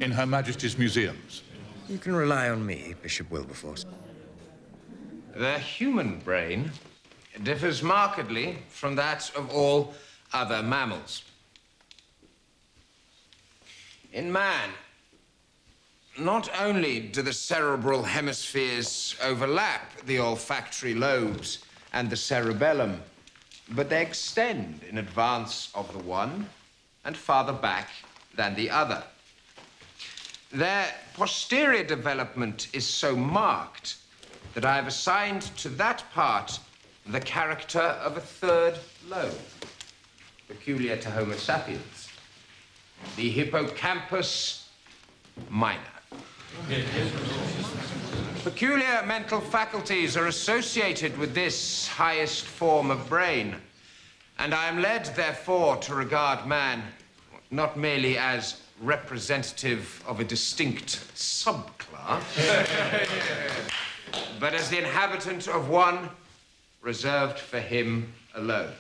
in Her Majesty's museums. You can rely on me, Bishop Wilberforce. The human brain differs markedly from that of all other mammals. In man, not only do the cerebral hemispheres overlap the olfactory lobes and the cerebellum, but they extend in advance of the one and farther back than the other. Their posterior development is so marked that I have assigned to that part the character of a third lobe, peculiar to Homo sapiens, the hippocampus minor. Peculiar mental faculties are associated with this highest form of brain, and I am led, therefore, to regard man not merely as representative of a distinct subclass, but as the inhabitant of one reserved for him alone.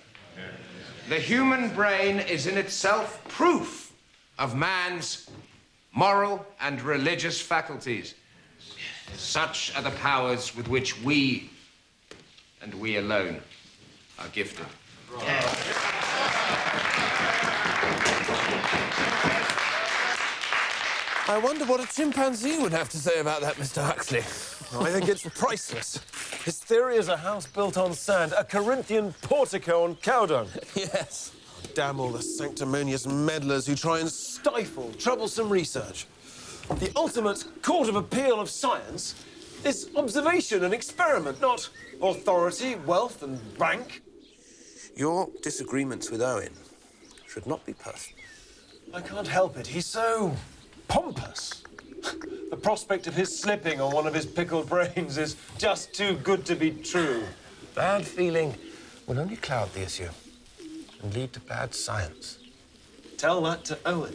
The human brain is in itself proof of man's moral and religious faculties. Such are the powers with which we, and we alone, are gifted. I wonder what a chimpanzee would have to say about that, Mr. Huxley. I think it's priceless. His theory is a house built on sand, a Corinthian portico on cow dung. Yes. Damn all the sanctimonious meddlers who try and stifle troublesome research. The ultimate court of appeal of science is observation and experiment, not authority, wealth, and rank. Your disagreements with Owen should not be personal. I can't help it. He's so pompous. The prospect of his slipping on one of his pickled brains is just too good to be true. Bad feeling will only cloud the issue and lead to bad science. Tell that to Owen.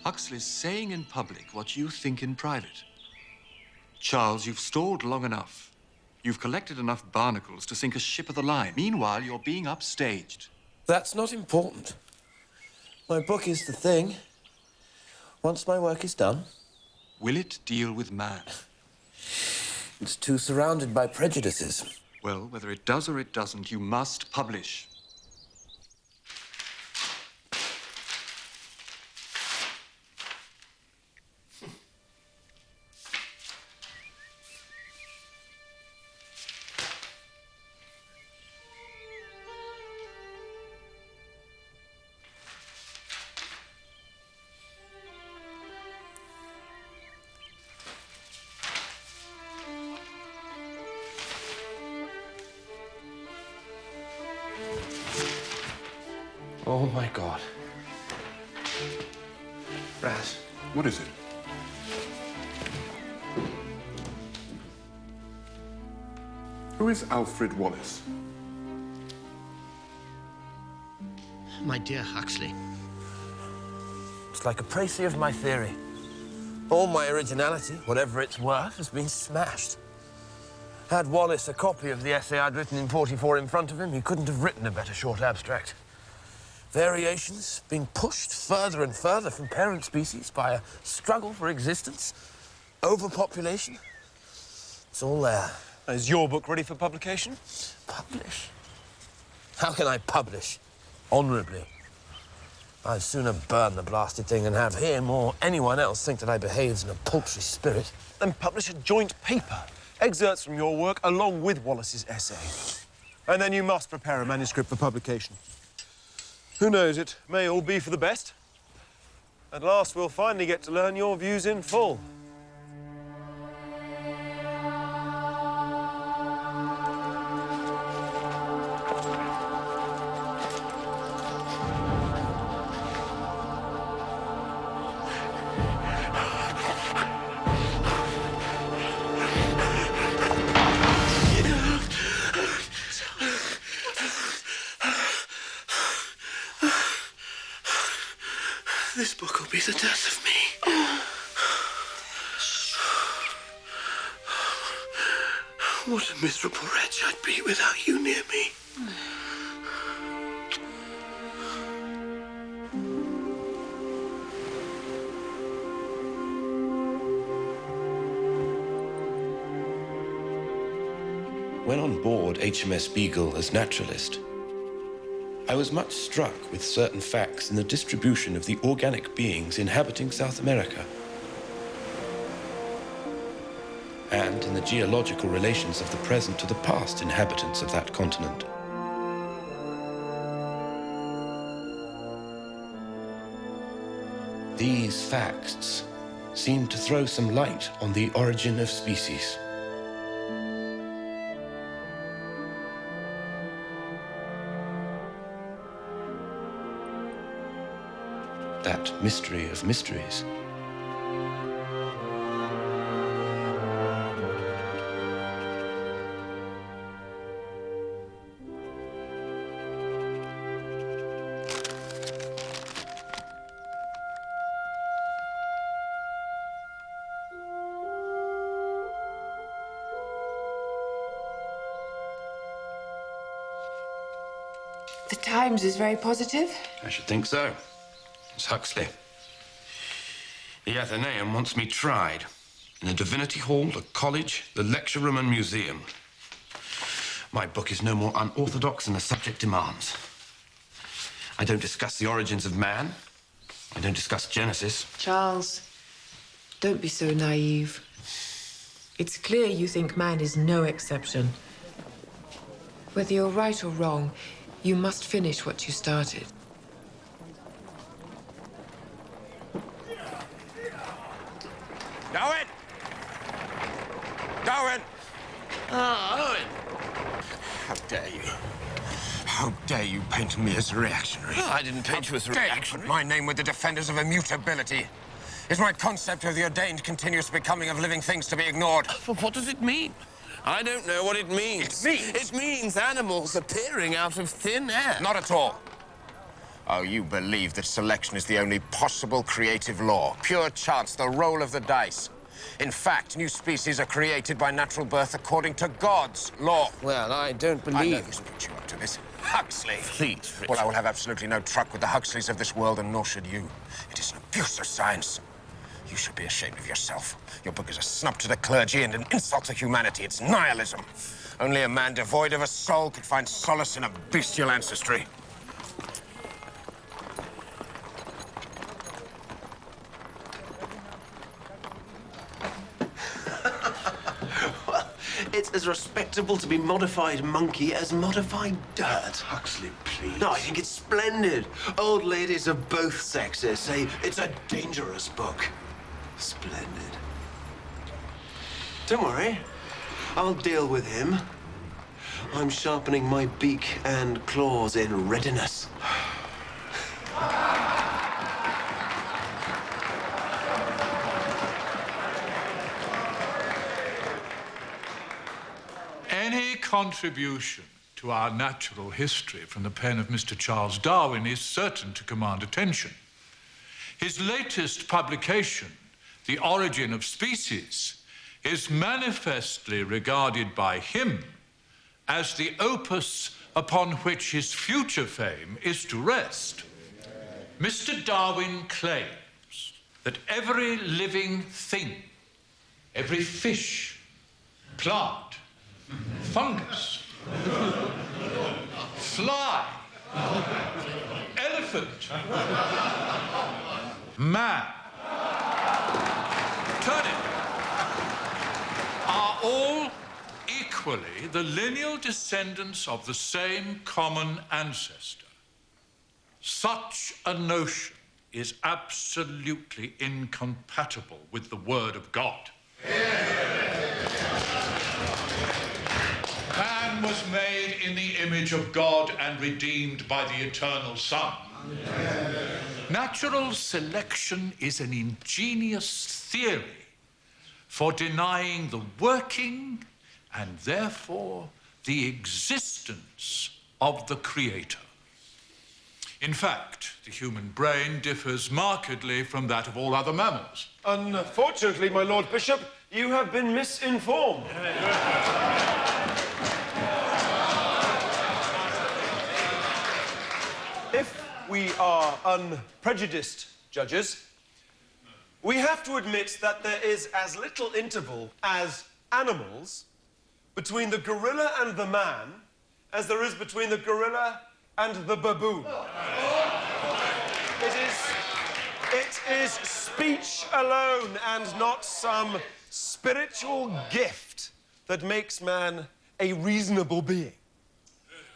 Huxley's saying in public what you think in private. Charles, you've stalled long enough. You've collected enough barnacles to sink a ship of the line. Meanwhile, you're being upstaged. That's not important. My book is the thing. Once my work is done... Will it deal with man? It's too surrounded by prejudices. Well, whether it does or it doesn't, you must publish. Oh, my God. Raz. What is it? Who is Alfred Wallace? My dear Huxley. It's like a précis of my theory. All my originality, whatever it's worth, has been smashed. Had Wallace a copy of the essay I'd written in '44 in front of him, he couldn't have written a better short abstract. Variations being pushed further and further from parent species by a struggle for existence, overpopulation. It's all there. Is your book ready for publication? Publish? How can I publish honorably? I'd sooner burn the blasted thing than have him or anyone else think that I behaved in a paltry spirit. Then publish a joint paper, excerpts from your work along with Wallace's essay. And then you must prepare a manuscript for publication. Who knows, it may all be for the best. At last, we'll finally get to learn your views in full. This book will be the death of me. What a miserable wretch I'd be without you near me. When on board HMS Beagle as naturalist, I was much struck with certain facts in the distribution of the organic beings inhabiting South America, and in the geological relations of the present to the past inhabitants of that continent. These facts seem to throw some light on the origin of species. That mystery of mysteries. The Times is very positive. I should think so. It's Huxley. The Athenaeum wants me tried. In a divinity hall, a college, the lecture room and museum. My book is no more unorthodox than the subject demands. I don't discuss the origins of man. I don't discuss Genesis. Charles, don't be so naive. It's clear you think man is no exception. Whether you're right or wrong, you must finish what you started. Darwin! Darwin! Ah, Owen. How dare you? How dare you paint me as reactionary? Oh, I didn't paint you as How dare you reactionary. put my name with the defenders of immutability? Is my concept of the ordained continuous becoming of living things to be ignored? But what does it mean? I don't know what it means. It means animals appearing out of thin air. Not at all. Oh, you believe that selection is the only possible creative law. Pure chance, the roll of the dice. In fact, new species are created by natural birth according to God's law. Well, I don't I know believe... this put you up to this. Huxley! Please, Richard. Well, I will have absolutely no truck with the Huxleys of this world, and nor should you. It is an abuse of science. You should be ashamed of yourself. Your book is a snub to the clergy and an insult to humanity. It's nihilism. Only a man devoid of a soul could find solace in a bestial ancestry. Well, it's as respectable to be modified monkey as modified dirt. Huxley, please. No, I think it's splendid. Old ladies of both sexes say it's a dangerous book. Splendid. Don't worry. I'll deal with him. I'm sharpening my beak and claws in readiness. Any contribution to our natural history from the pen of Mr. Charles Darwin is certain to command attention. His latest publication, The Origin of Species, is manifestly regarded by him as the opus upon which his future fame is to rest. Mr. Darwin claims that every living thing, every fish, plant, fungus, fly, elephant, man, turnip, are all equally the lineal descendants of the same common ancestor. Such a notion is absolutely incompatible with the Word of God. Man was made in the image of God and redeemed by the eternal Son. Natural selection is an ingenious theory for denying the working and therefore the existence of the Creator. In fact, the human brain differs markedly from that of all other mammals. Unfortunately, my Lord Bishop, you have been misinformed. we are unprejudiced judges, we have to admit that there is as little interval as animals between the gorilla and the man as there is between the gorilla and the baboon. It is speech alone and not some spiritual gift that makes man a reasonable being.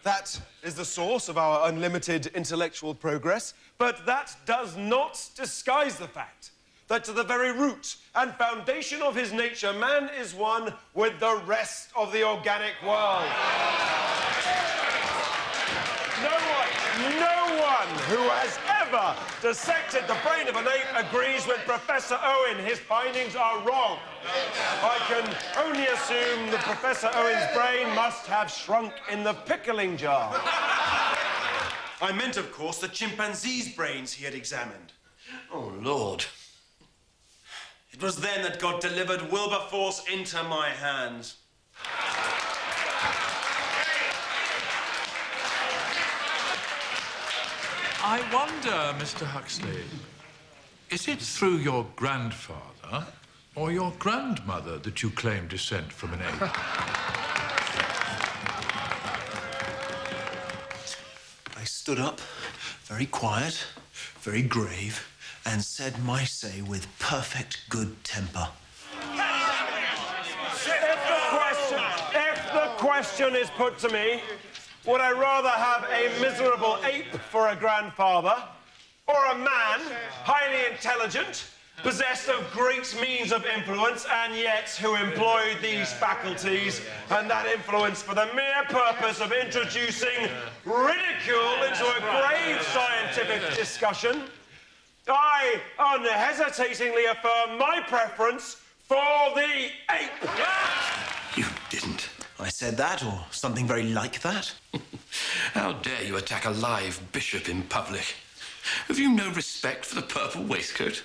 That is the source of our unlimited intellectual progress, but that does not disguise the fact that to the very root and foundation of his nature, man is one with the rest of the organic world. No one who has ever dissected the brain of an ape agrees with Professor Owen. His findings are wrong. I can only assume that Professor Owen's brain must have shrunk in the pickling jar. I meant, of course, the chimpanzee's brains he had examined. Oh, Lord. It was then that God delivered Wilberforce into my hands. I wonder, Mr. Huxley, is it through your grandfather or your grandmother that you claim descent from an ape? I stood up, very quiet, very grave, and said my say with perfect good temper. If the question is put to me, would I rather have a miserable ape for a grandfather, or a man, highly intelligent, possessed of great means of influence, and yet who employed these faculties and that influence for the mere purpose of introducing ridicule into a grave scientific discussion? I unhesitatingly affirm my preference for the ape. You didn't. I said that, or something very like that. How dare you attack a live bishop in public? Have you no respect for the purple waistcoat?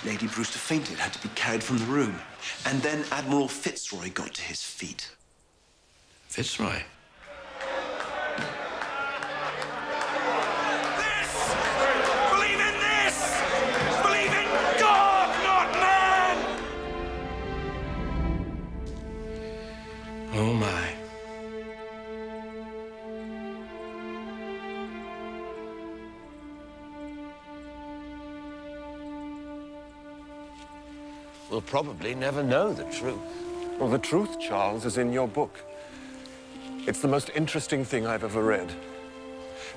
Lady Brewster fainted, had to be carried from the room. And then Admiral Fitzroy got to his feet. Fitzroy? Believe in this! Believe in God, not man! Oh, my. We'll probably never know the truth. Well, the truth, Charles, is in your book. It's the most interesting thing I've ever read.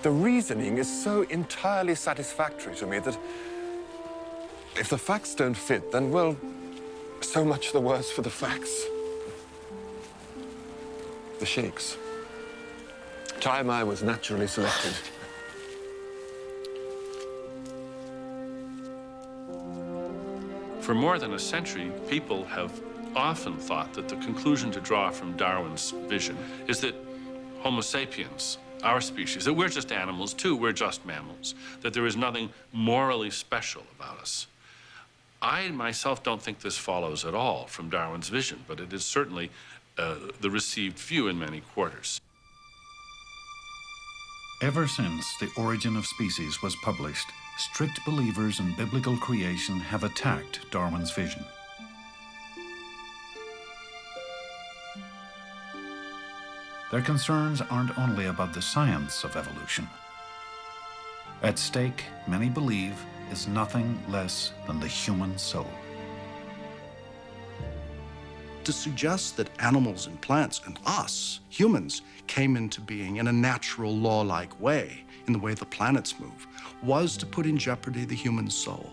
The reasoning is so entirely satisfactory to me that if the facts don't fit, then, well, so much the worse for the facts. The sheikhs. Time I was naturally selected. For more than a century, people have often thought that the conclusion to draw from Darwin's vision is that Homo sapiens, our species, that we're just animals too, we're just mammals, that there is nothing morally special about us. I myself don't think this follows at all from Darwin's vision, but it is certainly the received view in many quarters. Ever since The Origin of Species was published, strict believers in biblical creation have attacked Darwin's vision. Their concerns aren't only about the science of evolution. At stake, many believe, is nothing less than the human soul. To suggest that animals and plants and us, humans, came into being in a natural, law-like way, in the way the planets move, was to put in jeopardy the human soul.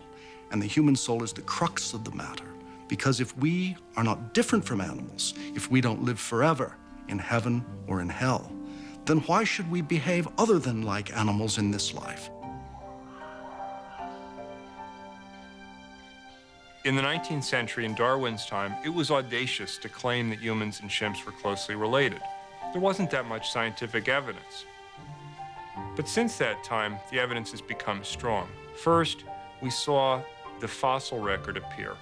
And the human soul is the crux of the matter. Because if we are not different from animals, if we don't live forever in heaven or in hell, then why should we behave other than like animals in this life? In the 19th century, in Darwin's time, it was audacious to claim that humans and chimps were closely related. There wasn't that much scientific evidence. But since that time, the evidence has become strong. First, we saw the fossil record appear.